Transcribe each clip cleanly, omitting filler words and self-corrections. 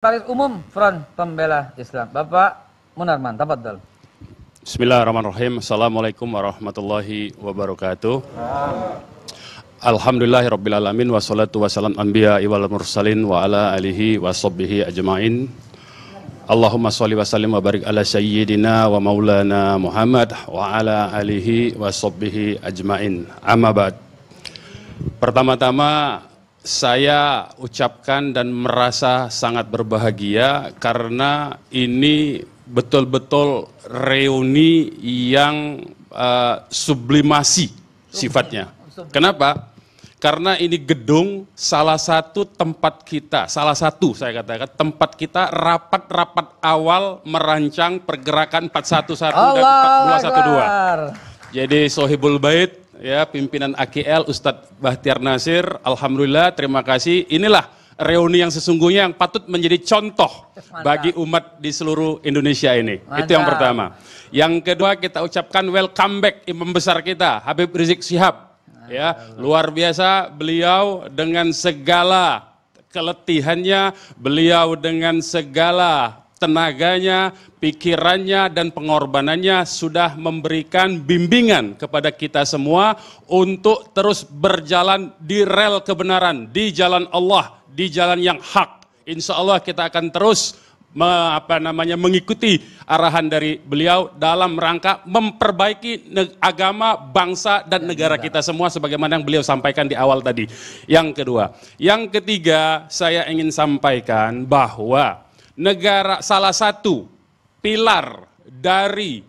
Sekretaris Umum Front Pembela Islam, Bapak Munarman, tafadhol. Bismillahirrahmanirrahim. Assalamualaikum warahmatullahi wabarakatuh. Alhamdulillahirrabbilalamin. Wassalatu wassalam anbiya wal mursalin wa ala alihi wa sahbihi ajma'in. Allahumma sholli wa sallim wa barik ala sayyidina wa maulana Muhammad wa ala alihi wa sahbihi ajma'in. Amma ba'd. Pertama-tama saya ucapkan dan merasa sangat berbahagia karena ini betul-betul reuni yang sublimasi sifatnya. Kenapa? Karena ini gedung salah satu tempat kita, saya katakan tempat kita rapat-rapat awal merancang pergerakan 411 dan 4212. Jadi Sohibul Bait, ya, pimpinan AKL Ustadz Bahtiar Nasir, alhamdulillah, terima kasih. Inilah reuni yang sesungguhnya yang patut menjadi contoh bagi umat di seluruh Indonesia ini. Mantap. Itu yang pertama. Yang kedua, kita ucapkan welcome back imam besar kita, Habib Rizik Syihab. Ya, luar biasa beliau dengan segala keletihannya, beliau dengan segala tenaganya, pikirannya, dan pengorbanannya sudah memberikan bimbingan kepada kita semua untuk terus berjalan di rel kebenaran, di jalan Allah, di jalan yang hak. Insya Allah kita akan terus mengikuti arahan dari beliau dalam rangka memperbaiki agama, bangsa, dan negara kita semua sebagaimana yang beliau sampaikan di awal tadi. Yang kedua. Yang ketiga, saya ingin sampaikan bahwa salah satu pilar dari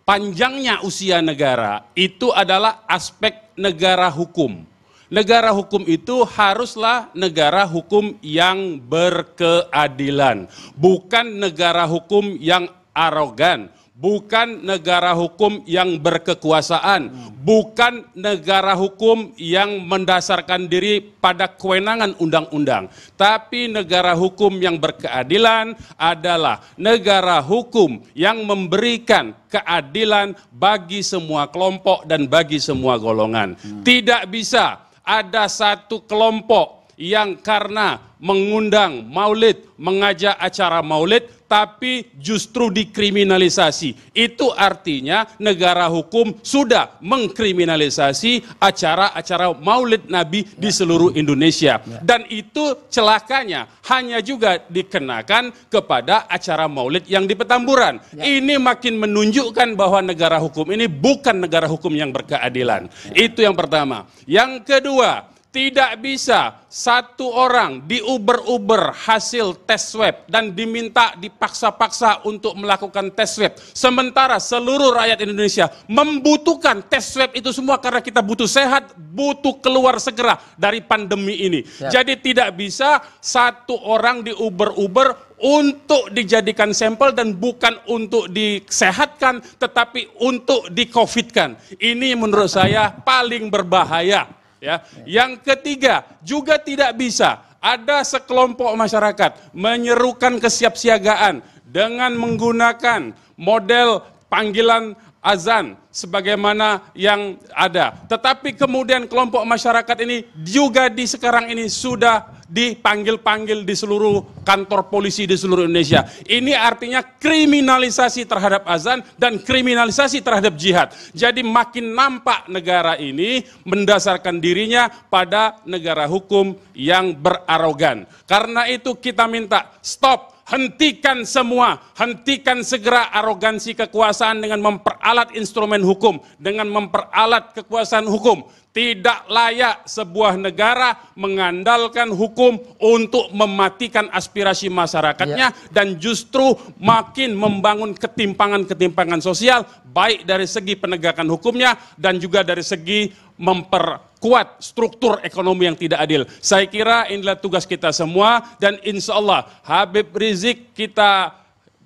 panjangnya usia negara itu adalah aspek negara hukum. Negara hukum itu haruslah negara hukum yang berkeadilan, bukan negara hukum yang arogan, bukan negara hukum yang berkekuasaan, bukan negara hukum yang mendasarkan diri pada kewenangan undang-undang. Tapi negara hukum yang berkeadilan adalah negara hukum yang memberikan keadilan bagi semua kelompok dan bagi semua golongan. Tidak bisa ada satu kelompok yang karena mengundang maulid, mengajak acara maulid, tapi justru dikriminalisasi. Itu artinya negara hukum sudah mengkriminalisasi acara-acara maulid Nabi di seluruh Indonesia. Dan itu celakanya hanya juga dikenakan kepada acara maulid yang di Petamburan. Ini makin menunjukkan bahwa negara hukum ini bukan negara hukum yang berkeadilan. Itu yang pertama. Yang kedua, tidak bisa satu orang diuber-uber hasil tes swab dan diminta dipaksa-paksa untuk melakukan tes swab. Sementara seluruh rakyat Indonesia membutuhkan tes swab itu semua karena kita butuh sehat, butuh keluar segera dari pandemi ini. Jadi tidak bisa satu orang diuber-uber untuk dijadikan sampel dan bukan untuk disehatkan tetapi untuk di-COVID-kan. Ini menurut saya paling berbahaya. Ya. Yang ketiga, juga tidak bisa ada sekelompok masyarakat menyerukan kesiapsiagaan dengan menggunakan model panggilan azan sebagaimana yang ada. Tetapi kemudian kelompok masyarakat ini juga sekarang ini sudah dipanggil-panggil di seluruh kantor polisi di seluruh Indonesia. Ini artinya kriminalisasi terhadap azan dan kriminalisasi terhadap jihad. Jadi makin nampak negara ini mendasarkan dirinya pada negara hukum yang berarogan. Karena itu kita minta stop. Hentikan semua, hentikan segera arogansi kekuasaan dengan memperalat instrumen hukum, dengan memperalat kekuasaan hukum. Tidak layak sebuah negara mengandalkan hukum untuk mematikan aspirasi masyarakatnya dan justru makin membangun ketimpangan-ketimpangan sosial, baik dari segi penegakan hukumnya dan juga dari segi memperkuat struktur ekonomi yang tidak adil. Saya kira inilah tugas kita semua dan insya Allah Habib Rizik kita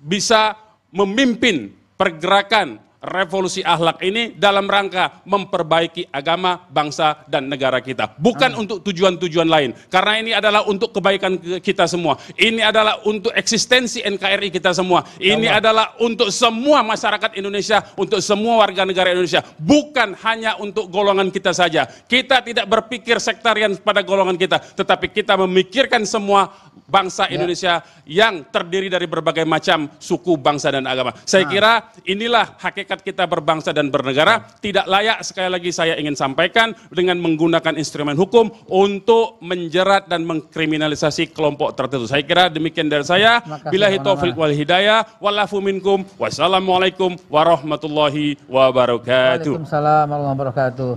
bisa memimpin pergerakan revolusi akhlak ini dalam rangka memperbaiki agama, bangsa, dan negara kita. Bukan untuk tujuan-tujuan lain. Karena ini adalah untuk kebaikan kita semua. Ini adalah untuk eksistensi NKRI kita semua. Ini adalah untuk semua masyarakat Indonesia, untuk semua warga negara Indonesia. Bukan hanya untuk golongan kita saja. Kita tidak berpikir sektarian pada golongan kita, tetapi kita memikirkan semua bangsa Indonesia yang terdiri dari berbagai macam suku, bangsa, dan agama. Saya kira inilah hakikat kita berbangsa dan bernegara. Tidak layak, sekali lagi saya ingin sampaikan, dengan menggunakan instrumen hukum untuk menjerat dan mengkriminalisasi kelompok tertentu. Saya kira demikian dari saya. Billahi taufiq wal hidayah. Walafu minkum. Wassalamualaikum warahmatullahi wabarakatuh. Waalaikumsalam warahmatullahi wabarakatuh.